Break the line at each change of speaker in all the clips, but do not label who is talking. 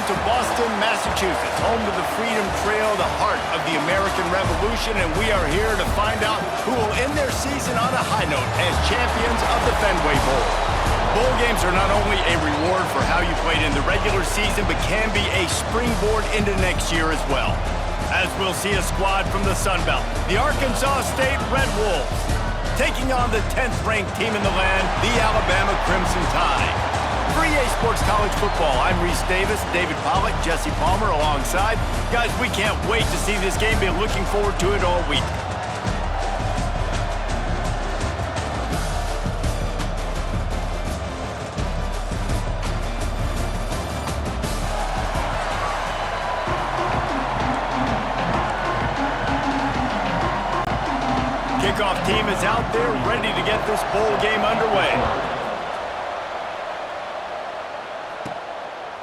to Boston, Massachusetts, home to the Freedom Trail, the heart of the American Revolution, and we are here to find out who will end their season on a high note as champions of the Fenway Bowl. Bowl games are not only a reward for how you played in the regular season, but can be a springboard into next year as well. As we'll see a squad from the Sun Belt, the Arkansas State Red Wolves, taking on the 10th-ranked team in the land, the Alabama Crimson Tide. For EA Sports College Football, I'm Reese Davis, David Pollack, Jesse Palmer alongside. Guys, we can't wait to see this game. Been looking forward to it all week. Kickoff team is out there ready to get this bowl game underway.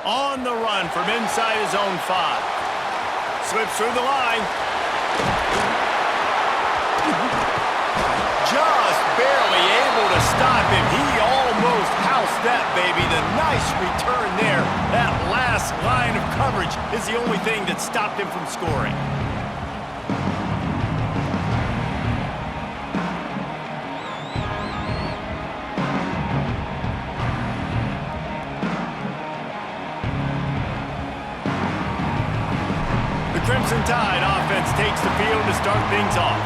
On the run from inside his own 5. Slips through the line. Just barely able to stop him. He almost housed that, baby. The nice return there. That last line of coverage is the only thing that stopped him from scoring. Crimson Tide offense takes the field to start things off.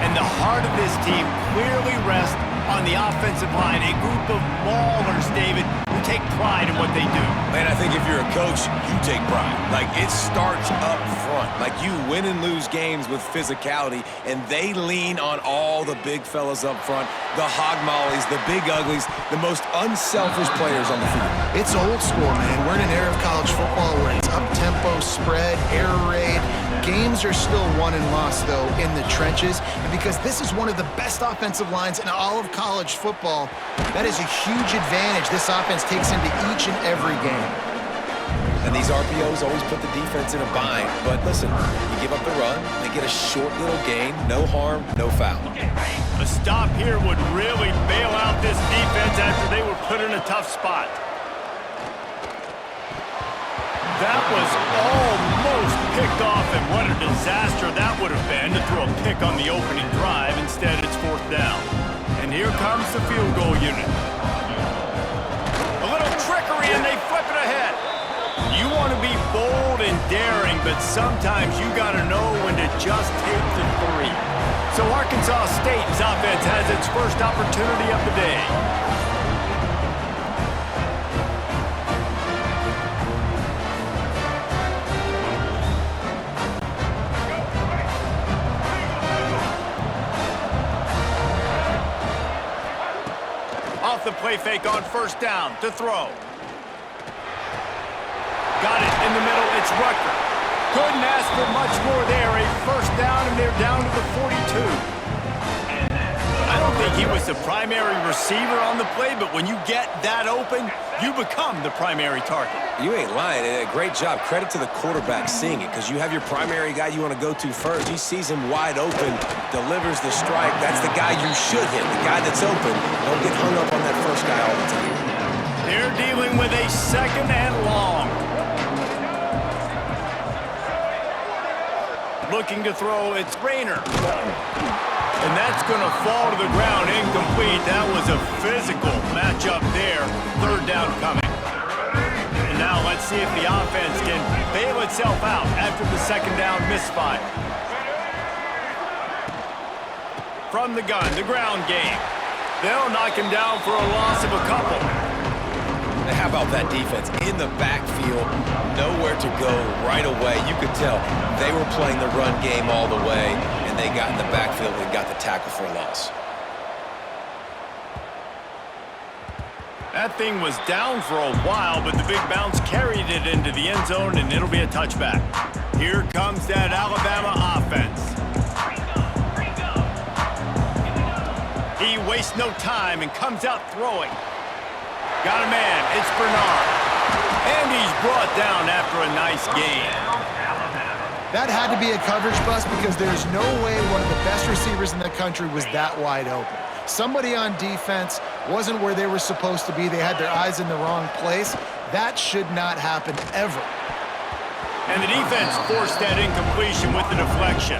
And the heart of this team clearly rests on the offensive line. A group of maulers, David, who take pride in what they do.
Man, I think if you're a coach, you take pride. Like, it starts up front. Like, you win and lose games with physicality, and they lean on all the big fellas up front, the hog mollies, the big uglies, the most unselfish players on the field.
It's old school, man. We're in an era of college football where it's up-tempo, spread, air raid. Games are still won and lost, though, in the trenches. And because this is one of the best offensive lines in all of college football, that is a huge advantage this offense takes into each and every game.
And these RPOs always put the defense in a bind. But listen, you give up the run, they get a short little gain, no harm, no foul.
A stop here would really bail out this defense after they were put in a tough spot. That was almost picked off, and what a disaster that would have been to throw a pick on the opening drive. Instead, it's 4th down. And here comes the field goal unit. A little trickery, and they flip it ahead. You want to be bold and daring, but sometimes you got to know when to just take the 3. So Arkansas State's offense has its first opportunity of the day. Off the play fake on 1st down to throw. Got it in the middle, it's Rucker. Couldn't ask for much more there. A 1st down, and they're down to the 42. I don't think he was the primary receiver on the play, but when you get that open, you become the primary target.
You ain't lying. A great job. Credit to the quarterback seeing it, because you have your primary guy you want to go to first. He sees him wide open, delivers the strike. That's the guy you should hit, the guy that's open. Don't get hung up on that first guy all the time.
They're dealing with a 2nd and long. Looking to throw, it's Rayner. And that's going to fall to the ground, incomplete. That was a physical matchup there. 3rd down coming. And now let's see if the offense can bail itself out after the 2nd down misfire. From the gun, the ground game. They'll knock him down for a loss of a couple.
And how about that defense in the backfield, nowhere to go right away. You could tell they were playing the run game all the way, and they got in the backfield and got the tackle for a loss.
That thing was down for a while, but the big bounce carried it into the end zone, and it'll be a touchback. Here comes that Alabama offense. He wastes no time and comes out throwing. Got a man, it's Bernard. And he's brought down after a nice gain.
That had to be a coverage bust because there's no way one of the best receivers in the country was that wide open. Somebody on defense wasn't where they were supposed to be. They had their eyes in the wrong place. That should not happen ever
And the defense forced that incompletion with the deflection.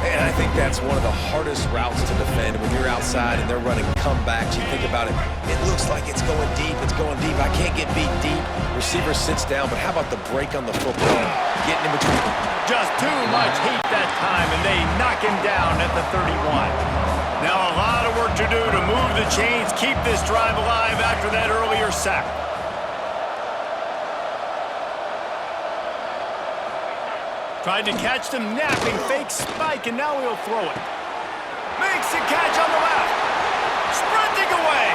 And I think that's one of the hardest routes to defend. When you're outside and they're running comebacks, you think about it, it looks like it's going deep, I can't get beat deep. Receiver sits down, but how about the break on the football? Getting in between.
Just too much heat that time, and they knock him down at the 31. Now a lot of work to do to move the chains, keep this drive alive after that earlier sack. Tried to catch them napping, fake spike, and now he'll throw it. Makes the catch on the left. Sprinting away.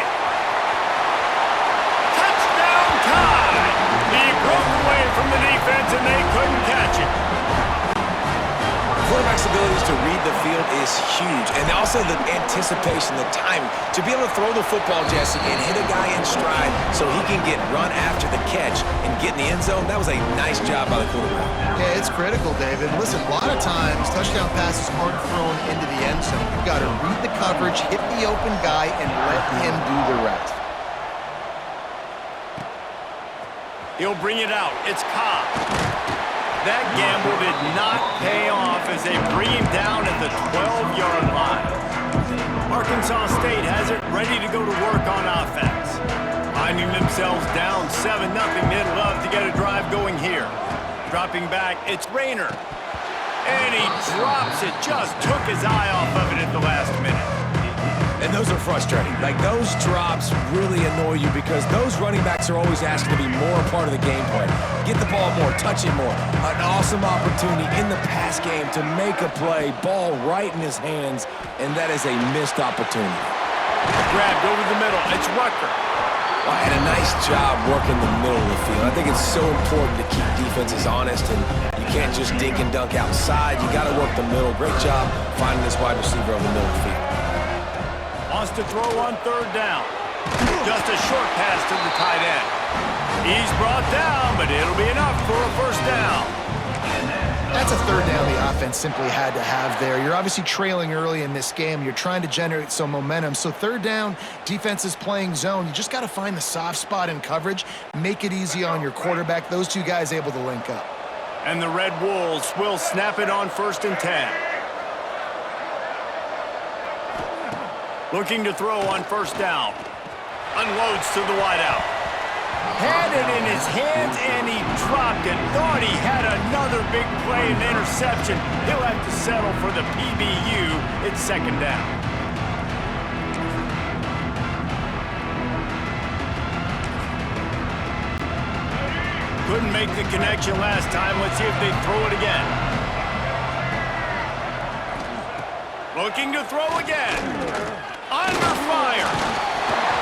Touchdown time. He broke away from the defense, and they couldn't catch it.
Quarterback's abilities to read the field is huge, and also the anticipation, the timing. To be able to throw the football, Jesse, and hit a guy in stride so he can get run after the catch and get in the end zone, that was a nice job by the quarterback.
Yeah, it's critical, David. Listen, a lot of times, touchdown passes aren't thrown into the end zone. You've got to read the coverage, hit the open guy, and let him do the rest.
He'll bring it out. It's Cobb. That gamble did not pay off as they bring him down at the 12-yard line. Arkansas State has it ready to go to work on offense. Finding themselves down 7-0, they'd love to get a drive going here. Dropping back, it's Rayner. And he drops it, just took his eye off of it at the last minute.
And those are frustrating. Like, those drops really annoy you because those running backs are always asking to be more a part of the game plan. Get the ball more, touch it more. An awesome opportunity in the pass game to make a play, ball right in his hands, and that is a missed opportunity.
Grabbed over the middle, it's Rucker.
And a nice job working the middle of the field. I think it's so important to keep defenses honest, and you can't just dink and dunk outside. You got to work the middle. Great job finding this wide receiver over the middle of the field.
Wants to throw on third down. Just a short pass to the tight end. He's brought down, but it'll be enough for a first down.
That's a third down the offense simply had to have there. You're obviously trailing early in this game. You're trying to generate some momentum. So third down, defense is playing zone. You just got to find the soft spot in coverage, make it easy on your quarterback. Those two guys able to link up.
And the Red Wolves will snap it on 1st and 10. Looking to throw on first down. Unloads to the wideout. Had it in his hands, and he dropped it. Thought he had another big play and interception. He'll have to settle for the PBU. It's second down. Couldn't make the connection last time. Let's see if they throw it again. Looking to throw again. Under fire.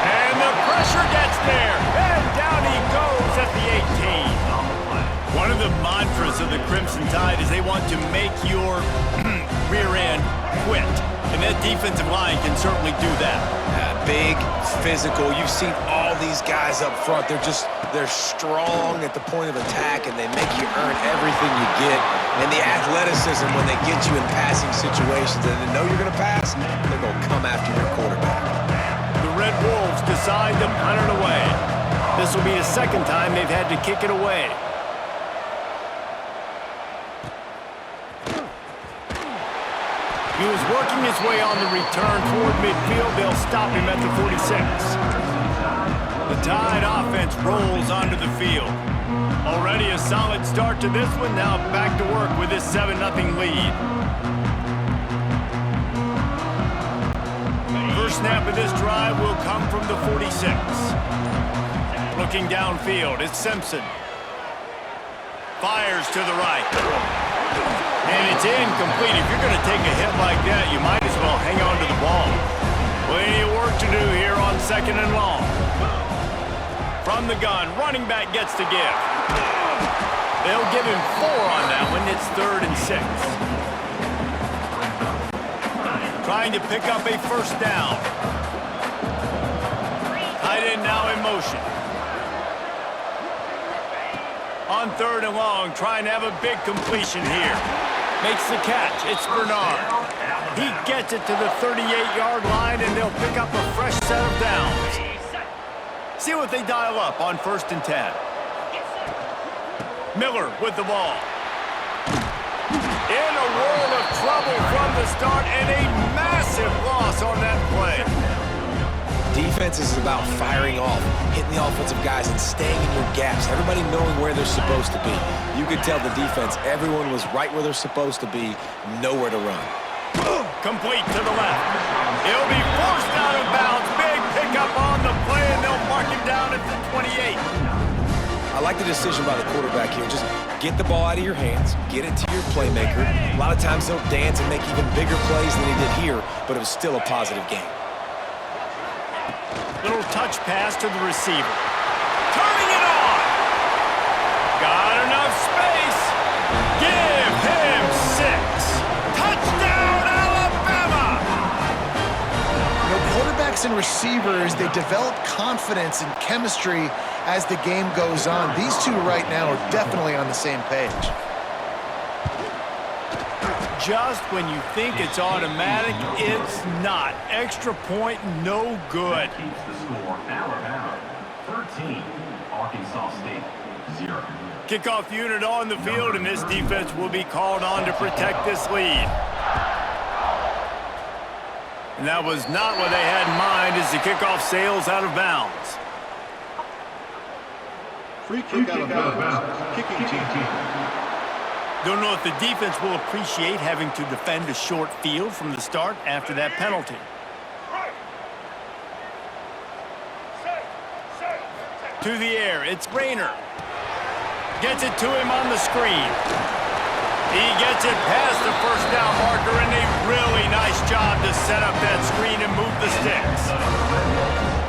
And the pressure gets there. And down he goes at the 18. One of the mantras of the Crimson Tide is they want to make your rear end quit. And that defensive line can certainly do that.
Big, physical. You've seen all these guys up front. They're strong at the point of attack, and they make you earn everything you get. And the athleticism when they get you in passing situations and they know you're going to pass, they're going to come after your quarterback.
The Red Wolves decide to punt it away. This will be the second time they've had to kick it away. He was working his way on the return toward midfield. They'll stop him at the 46. The Tide offense rolls onto the field. Already a solid start to this one. Now back to work with this 7-0 lead. First snap of this drive will come from the 46. Looking downfield, it's Simpson. Fires to the right. And it's incomplete. If you're going to take a hit like that, you might as well hang on to the ball. Plenty of work to do here on 2nd and long. From the gun, running back gets to give. They'll give him 4 on that one. It's 3rd and 6. Trying to pick up a first down. Tight end now in motion. On 3rd and long, trying to have a big completion here. Makes the catch. It's Bernard. He gets it to the 38-yard line, and they'll pick up a fresh set of downs. See what they dial up on 1st and 10. Miller with the ball. In a world of trouble from the start, and a massive loss on that play.
Defense is about firing off, hitting the offensive guys, and staying in your gaps. Everybody knowing where they're supposed to be. You could tell the defense, everyone was right where they're supposed to be, nowhere to run.
Complete to the left. He'll be forced out of bounds. Big pickup on the play, and they'll mark him down at the 28.
I like the decision by the quarterback here. Just get the ball out of your hands, get it to your playmaker. A lot of times they'll dance and make even bigger plays than he did here, but it was still a positive game.
Little touch pass to the receiver. Turning it on. Got enough space. Give him 6. Touchdown, Alabama!
You know, quarterbacks and receivers, they develop confidence and chemistry as the game goes on. These two right now are definitely on the same page.
Just when you think it's automatic, it's not. Extra point, no good.
Keeps the score. Alabama 13, Arkansas State 0.
Kickoff unit on the field, and this defense will be called on to protect this lead. And that was not what they had in mind as the kickoff sails out of bounds.
Free kick out of bounds. Kicking team.
Don't know if the defense will appreciate having to defend a short field from the start after that penalty. To the air, it's Rayner. Gets it to him on the screen. He gets it past the first down marker, and a really nice job to set up that screen and move the sticks.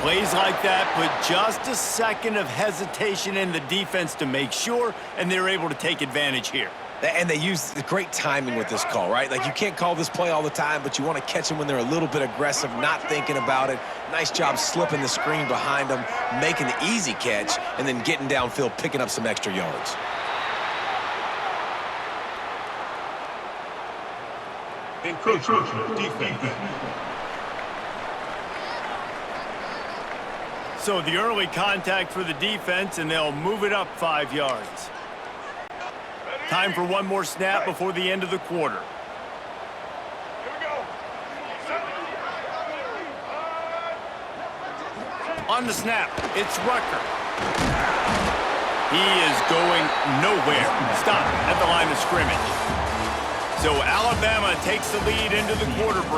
Plays like that put just a second of hesitation in the defense to make sure, and they're able to take advantage here.
And they use great timing with this call, right? Like, you can't call this play all the time, but you want to catch them when they're a little bit aggressive, not thinking about it. Nice job slipping the screen behind them, making the easy catch, and then getting downfield, picking up some extra yards.
Encroachment defense.
So the early contact for the defense, and they'll move it up 5 yards. Time for one more snap before the end of the quarter. On the snap, it's Rucker. He is going nowhere. Stop at the line of scrimmage. So Alabama takes the lead into the quarter break.